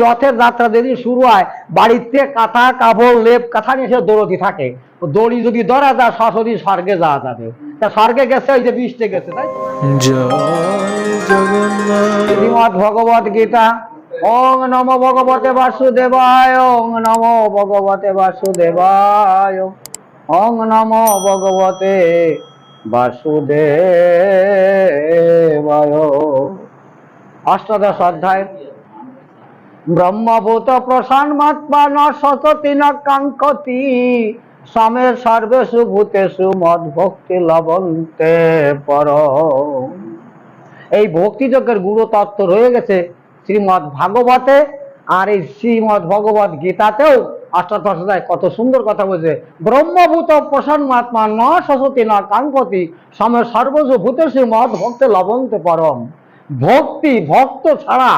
রথের যাত্রা যেদিন শুরু হয়, বাড়িতে কাঁথা কাপড় লেপ কাঁথা নিয়ে সে দৌড়তি থাকে। দড়ি যদি ধরা যায় সরাসরি স্বর্গে যাওয়া যাবে। তা স্বর্গে গেছে ওই যে বৃষ্টি গেছে, তাই শ্রীমদ্ ভগবত গীতা। ওং নমো ভগবতে বাসুদেবায়, ওং নমো ভগবতে বাসুদেবায়, ওং নমো ভগবতে বাসুদেবায়। অষ্টাদশ অধ্যায়। ব্রহ্মভূত প্রসান্মাত্মা ন সততি ন কাঙ্ক্ষতি, সমের সর্বেষু ভূতেষু মদ ভক্তি লবন্তে পর। এই ভক্তিযজ্ঞের গুরু তত্ত্ব রয়ে গেছে শ্রীমদ্ ভাগবতে, আর এই শ্রীমদ্ ভগবত গীতাতেও অষ্টাদশ অধ্যায় কত সুন্দর কথা বলছে। ব্রহ্মভূত প্রসন্নাত্মা ন সসতি ন কাঙ্ক্ষতি, সমের সর্বস্ব ভূতেষু মদ ভক্তি লবন্তে পরম। ভক্তি ভক্ত ছাড়া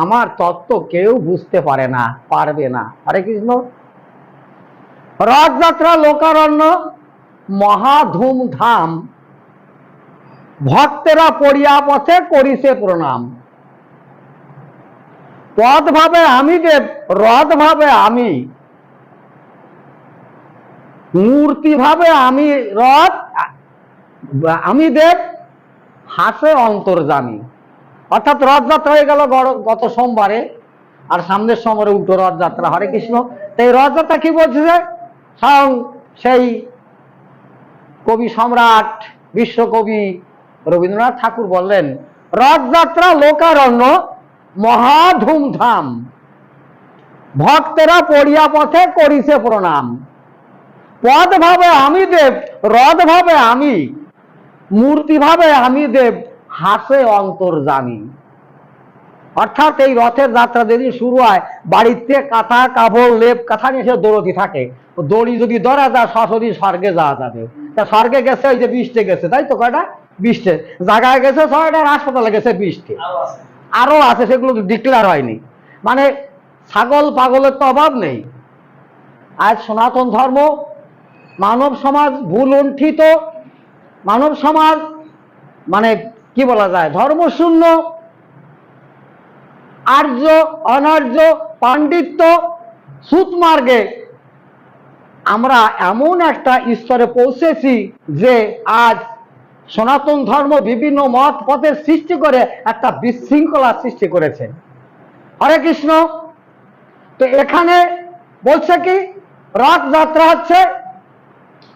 আমার তত্ত্ব কেউ বুঝতে পারে না, পারবে না। হরে কৃষ্ণ। রথযাত্রা লোকারণ্য মহা ধুমধাম, ভক্তেরা পড়িয়া পথে করিছে প্রণাম। পথ ভাবে আমি দেব, রথ ভাবে আমি, মূর্তি ভাবে আমি রথ, আমি দেব হাসে অন্তর্যামী। অর্থাৎ রথযাত্রা হয়ে গেল গত সোমবারে, আর সামনের সোমবারে উল্টো রথযাত্রা। হরে কৃষ্ণ। এই রথযাত্রা কি বলছে? স্বয়ং সেই কবি সম্রাট বিশ্বকবি রবীন্দ্রনাথ ঠাকুর বললেন, রথযাত্রা লোকারণ্য মহা ধুমধাম, ভক্তেরা পড়িয়া পথে করিছে প্রণাম। পদ ভাবে আমি দেব, রথ ভাবে আমি, মূর্তি ভাবে আমি দেব, হাসে অন্তর্যামী। অর্থাৎ এই রথের যাত্রা যেদিন শুরু হয়, বাড়িতে কাঁথা কাপড় লেপ কাঁথা নিয়ে সে দৌড়তি থাকে। দড়ি যদি ধরা যায় সরাসরি স্বর্গে যাওয়া যাবে। তা স্বর্গে গেছে ওই যে বৃষ্টি গেছে, তাই তো কয়টা বৃষ্টি জায়গায় গেছে, ছয়টা হাসপাতালে গেছে বৃষ্টি, আরো আছে, সেগুলো ডিক্লেয়ার হয়নি। মানে ছাগল পাগলের তো অভাব নেই। আজ সনাতন ধর্ম, মানব সমাজ ভুল লুণ্ঠিত, মানব সমাজ মানে কি বলা যায়, ধর্মশূন্য, আর্য অনার্য পাণ্ডিত্য সুতমার্গে আমরা এমন একটা স্তরে পৌঁছেছি যে আজ সনাতন ধর্ম বিভিন্ন মত পথের সৃষ্টি করে একটা বিশৃঙ্খলা সৃষ্টি করেছে। হরে কৃষ্ণ। তো এখানে বলছে কি, রথযাত্রা হচ্ছে,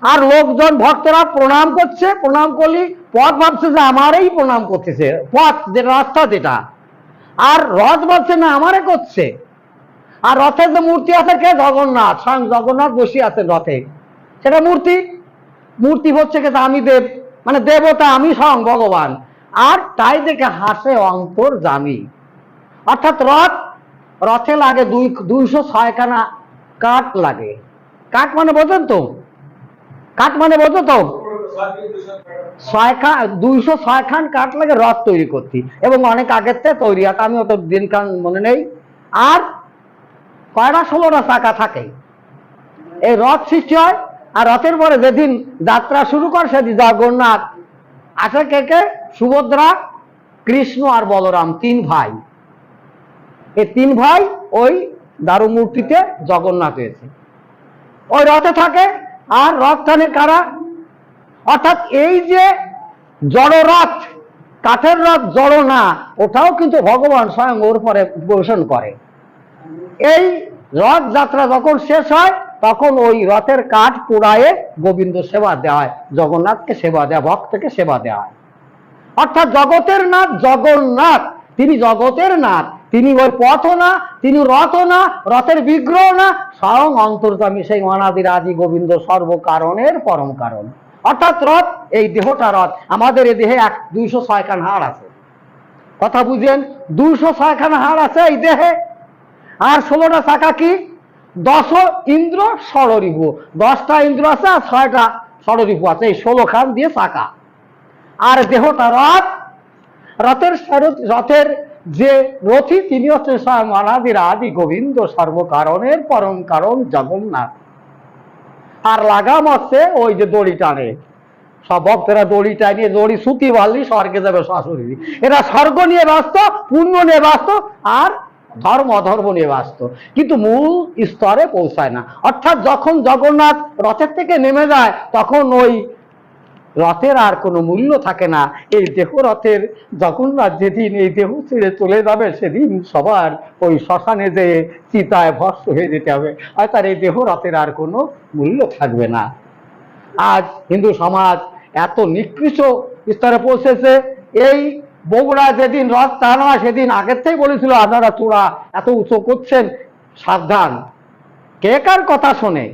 আর লোকজন ভক্তরা প্রণাম করছে, প্রণাম করলি পথ ভাবছে যে আমারই প্রণাম করতেছে, পথ যেটা রাস্তা যেটা, আর রথ বলছে না আমারে করছে। আর রথের যে মূর্তি আছে কে? জগন্নাথ, স্বয়ং জগন্নাথ বসে আছে রথে, সেটা মূর্তি। মূর্তি হচ্ছে কে? আমি দেব, মানে দেবতা, আমি স্বয়ং ভগবান। আর তাই দেখে হাসে অন্তর্যামী। অর্থাৎ রথে লাগে 206 খানা কাঠ লাগে। কাঠ মানে বোঝেন তো? কাঠ মানে বোঝো তো? 206 খান কাঠ লাগে রথ তৈরি করতে, এবং অনেক আগের থেকে তৈরি আছে, আমি অত দিনকাল মনে নেই। আর কয়টা 16টা চাকা থাকে। এই রথ সৃষ্টি হয়, আর রথের পরে যেদিন যাত্রা শুরু করে সেদিন জগন্নাথ আসে। কে কে? সুভদ্রা, কৃষ্ণ আর বলরাম, 3 ভাই। এই 3 ভাই ওই দারু মূর্তিতে জগন্নাথ হয়েছে, ওই রথে থাকে। আর রথ টানে কারা? অর্থাৎ এই যে জড় রথ, কাঠের রথ জড় না, ওটাও কিন্তু ভগবান স্বয়ং ওর পরে পোষণ করে। এই রথ যাত্রা যখন শেষ হয় তখন ওই রথের কাঠ পোড়ায়ে গোবিন্দ সেবা দেওয়া হয়, জগন্নাথকে সেবা দেওয়া, ভক্তকে সেবা দেওয়া হয়। অর্থাৎ জগতের নাথ জগন্নাথ, তিনি জগতের নাথ, তিনি ওই পথও না, তিনি রথও না, রথের বিগ্রহ না, স্বয়ং অন্তর্যামী সেই অনাদির আদি গোবিন্দ, সর্বকারণের পরম কারণ। অর্থাৎ রথ, এই দেহটা রথ। আমাদের এই দেহে 206 খান হাড় আছে, কথা বুঝেন? 206 খান হাড় আছে এই দেহে। আর 16টা চাকা কি? 10 ইন্দ্র ষড়রিপু, 10টা ইন্দ্র আছে আর 6টা ষড়রিপু আছে, এই 16 খান দিয়ে চাকা। আর দেহটা রথ। রথের যে রথী তিনি হচ্ছেন স্বয়ং অনাদির আদি গোবিন্দ, সর্বকারণের পরম কারণ জগন্নাথ। আর লাগাম হচ্ছে ওই যে দড়ি টানে, সব ভক্তরা দড়ি টানিয়ে দড়ি সুতি বাড়লি স্বর্গে যাবে সশরীরী। এরা স্বর্গ নিয়ে ব্যস্ত, পুণ্য নিয়ে ব্যস্ত, আর ধর্ম অধর্ম নিয়ে ব্যস্ত, কিন্তু মূল স্তরে পৌঁছায় না। অর্থাৎ যখন জগন্নাথ রথের থেকে নেমে যায় তখন ওই রথের আর কোনো মূল্য থাকে না। এই দেহ রথের জগন্নাথ যেদিন এই দেহ ছেড়ে চলে যাবে সেদিন সবার ওই শ্মশানে যে চিতায় ভস্ম হয়ে যেতে হবে, আর তার এই দেহ রথের আর কোনো মূল্য থাকবে না। আজ হিন্দু সমাজ এত নিকৃষ্ট স্তরে পৌঁছেছে। এই বগুড়া যেদিন রথ টানা সেদিন আগের থেকেই বলেছিল আপনারা চূড়া এত উঁচু করছেন, সাবধান। কে কার কথা শোনে?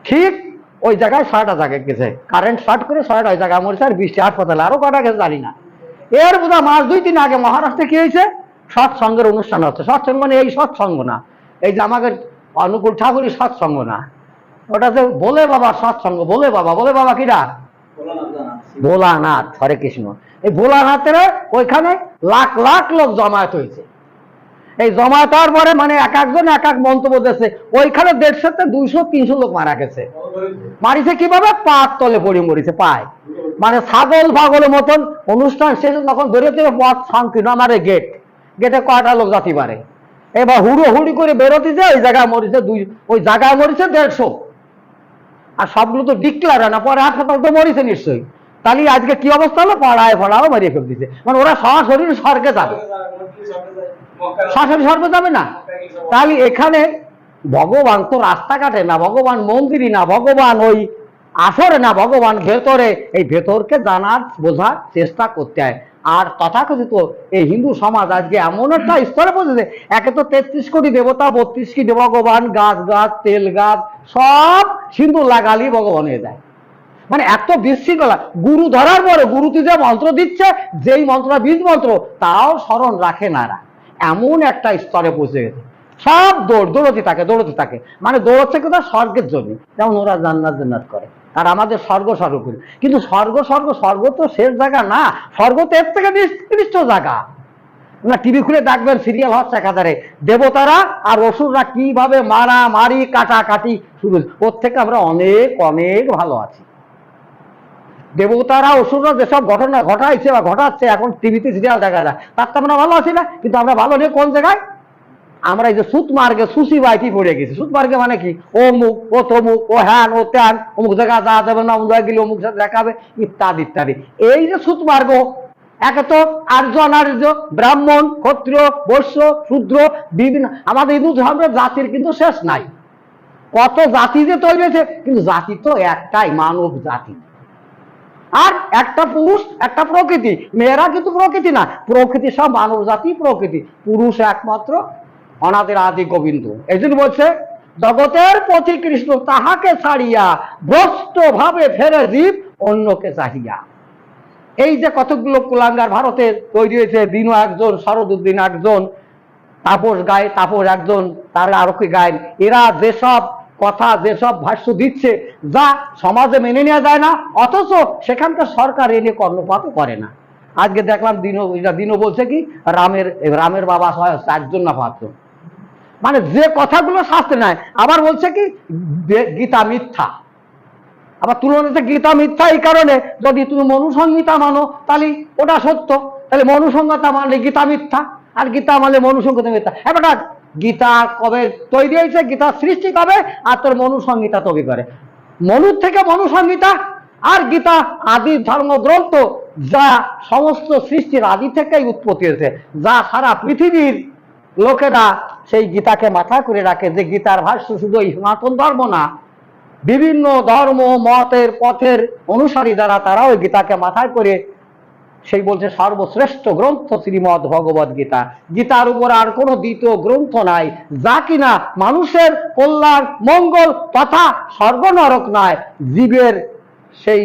ঠিক ওই জায়গায় 6টা জায়গায় গেছে, কারেন্ট শর্ট করে 6টা ওই জায়গায় মরেছে, আর 20টি হাসপাতালে আরো কটা গেছে জানি না। এর বোধ হয় মাস 2-3 আগে মহারাষ্ট্রে কি হয়েছে, সৎসঙ্গের অনুষ্ঠান হচ্ছে। সৎসঙ্গ মানে এই সৎসঙ্গ না, এই যে আমাদের অনুকূল ঠাকুরই সৎসঙ্গ না, ওটা যে ভোলে বাবা সৎসঙ্গ। ভোলে বাবা, ভোলে বাবা কিরা? ভোলানাথ। হরে কৃষ্ণ। এই ভোলানাথের ওইখানে লাখ লাখ লোক জমায়েত হয়েছে। এই জমায়েত হওয়ার পরে মানে এক একজন এক এক মন্তব্য দিয়েছে। ওইখানে 150-200-300 লোক মারা গেছে। মারিছে কিভাবে? পাত তলে পড়ে মরিছে, পায়। মানে ছাগল পাগলের মতন অনুষ্ঠান শেষে যখন বেরোতে পথ সংকীর্ণ, আমার গেটে কয়টা লোক যাতে পারে, এবার হুড়ি করে বেরোতে যায়, ওই জায়গায় মরিছে ওই জায়গায় মরিছে 150। আর সবগুলো তো ডিক্লার না, পরে হাসপাতাল তো মরিছে নিশ্চয়ই। তাহলে আজকে কি অবস্থা হলো? পাড়ায় মারিয়ে ফেল দিচ্ছে। মানে ওরা সরাসরি স্বর্গে যাবে, সরাসরি স্বর্গে যাবে না। তাহলে এখানে ভগবান তো রাস্তাঘাটে না, ভগবান মন্দিরই না, ভগবান ওই আসরে না, ভগবান ভেতরে। এই ভেতরকে জানার বোঝার চেষ্টা করতে হয়। আর তথাকথিত এই হিন্দু সমাজ আজকে এমন একটা স্তরে পৌঁছেছে, একে তো 33 কোটি দেবতা, 32 কোটি ভগবান, গাছ তেল গাছ সব সিঁদুর লাগালি ভগবান হয়ে যায়। মানে এত বিশৃঙ্খলা। গুরু ধরার পরে গুরুতে যে মন্ত্র দিচ্ছে, যেই মন্ত্রটা বীজ মন্ত্র, তাও স্মরণ রাখে না। এমন একটা স্তরে পৌঁছে গেছে, সব দৌড়তে থাকে। মানে দৌড়চ্ছে কোথাও? স্বর্গের জন্য। যেমন ওরা জান্নাত করে, আর আমাদের স্বর্গ করি। কিন্তু স্বর্গ তো শেষ জায়গা না, স্বর্গ তো এর থেকে নিকৃষ্ট জায়গা না। টিভি খুলে দেখবেন, সিরিয়াল হচ্ছে একাধারে দেবতারা আর অসুররা কিভাবে মারামারি কাটাকাটি শুরু। ওর থেকে আমরা অনেক অনেক ভালো আছি। দেবতারা অসুররা যেসব ঘটনা ঘটাইছে বা ঘটাচ্ছে এখন টিভিতে সিরিয়াল দেখা যায়, তার তো আমরা ভালো আছি না। কিন্তু আমরা ভালো নেই কোন জায়গায়? আমরা এই যে সুত মার্গে সুসি বাইটি পড়ে গেছি। সুত মার্গে মানে কি? ও মুখ, ও তমুক, ও হ্যান, ও ত্যান, অমুক জায়গা যাওয়া যাবে না, অমুক জায়গায় গেলে অমুক সাথে দেখাবে, ইত্যাদি ইত্যাদি। এই যে সুত মার্গ, একে তো আর্য অনার্য, ব্রাহ্মণ, ক্ষত্রিয়, বৈশ্য, শূদ্র, বিভিন্ন আমাদের হিন্দু ধর্মের জাতির কিন্তু শেষ নাই। কত জাতি যে তৈরি হয়েছে, কিন্তু জাতি তো একটাই, মানব জাতি। আর একটা পুরুষ, একটা প্রকৃতি। মেয়েরা কিন্তু প্রকৃতি না, প্রকৃতি সব মানব জাতি প্রকৃতি। পুরুষ একমাত্র অনাদের আদি গোবিন্দ। এই জন্য বলছে জগতের পথি কৃষ্ণ, তাহাকে ছাড়িয়া ভ্রষ্ট ভাবে ফেরে জীব অন্যকে চাহিয়া। এই যে কতগুলো কুলাঙ্গার ভারতে তৈরি হয়েছে, দিনও একজন, শরদুদ্দিন একজন, তাপস গায়, তাপস একজন, তারা আরো কি গায়। এরা যেসব কথা, যেসব ভাষ্য দিচ্ছে, যা সমাজে মেনে নেওয়া যায় না, অথচ সেখানকার সরকার এনে কর্ণপাতও করে না। আজকে দেখলাম দিনও বলছে কি রামের বাবা একজন না 5 জন। মানে যে কথাগুলো শাস্ত্রে নাই, আবার বলছে কি গীতা মিথ্যা। আবার তুলনাতে গীতা মিথ্যা এই কারণে, যদি তুমি মনুসংহিতা মানো তাহলে ওটা সত্য, তাহলে মনুসংহিতা মানলে গীতা মিথ্যা, আর গীতা মানলে মনুসংহিতা মিথ্যা। এবার গীতা কবে তৈরি হয়েছে, গীতা সৃষ্টি কবে, আর তোর মনুসংহিতা তৈরি করে। মনুর থেকে মনুসংহিতা আর গীতা আদি ধর্মগ্রন্থ, যা সমস্ত সৃষ্টির আদি থেকেই উৎপত্তি হয়েছে, যা সারা পৃথিবীর লোকেরা সেই গীতাকে মাথা করে রাখে। যে গীতার ভাষ্য শুধু এই সনাতন ধর্ম না, বিভিন্ন ধর্ম মতের পথের অনুসারী যারা, তারাও ওই গীতাকে মাথায় করে সেই বলছে সর্বশ্রেষ্ঠ গ্রন্থ শ্রীমদ ভগবদ গীতা। গীতার উপর আর কোনো দ্বিতীয় গ্রন্থ নাই, যা কিনা মানুষের কল্যাণ, মঙ্গল তথা স্বর্গ নরক নয়, জীবের সেই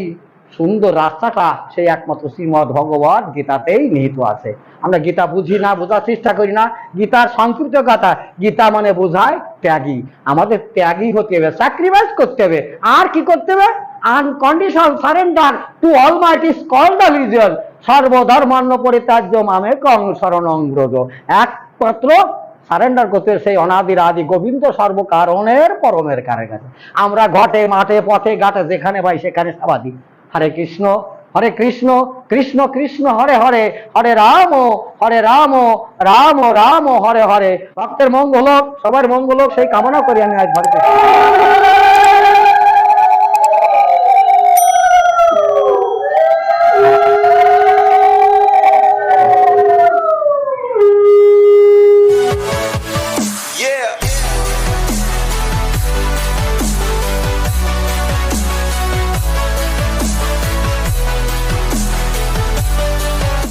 সুন্দর রাস্তাটা সেই একমাত্র শ্রীমদ ভগবদ গীতাতেই নিহিত আছে। আমরা গীতা বুঝি না, বোঝার চেষ্টা করি না। গীতার সংস্কৃত কথা, গীতা মানে বোঝায় ত্যাগী। আমাদের ত্যাগী হতে হবে, স্যাক্রিফাইস করতে হবে। আর কি করতে হবে? Unconditional surrender to almighty is called the religion. সর্বধর্মান্ন পরিত্যাজ্য মামেকং শরণং ব্রজ। একমাত্র সারেন্ডার করতে সেই অনাদির আদি গোবিন্দ সর্বকারণের পরমের কারের কাছে। আমরা ঘটে মাঠে পথে ঘাটে যেখানে পাই সেখানে সেবা দিই। হরে কৃষ্ণ কৃষ্ণ কৃষ্ণ হরে হরে, হরে রাম রাম রাম হরে হরে। ভক্তের মঙ্গল হোক, সবার মঙ্গল হোক সেই কামনা করি আমি আজ। হরে কৃষ্ণ।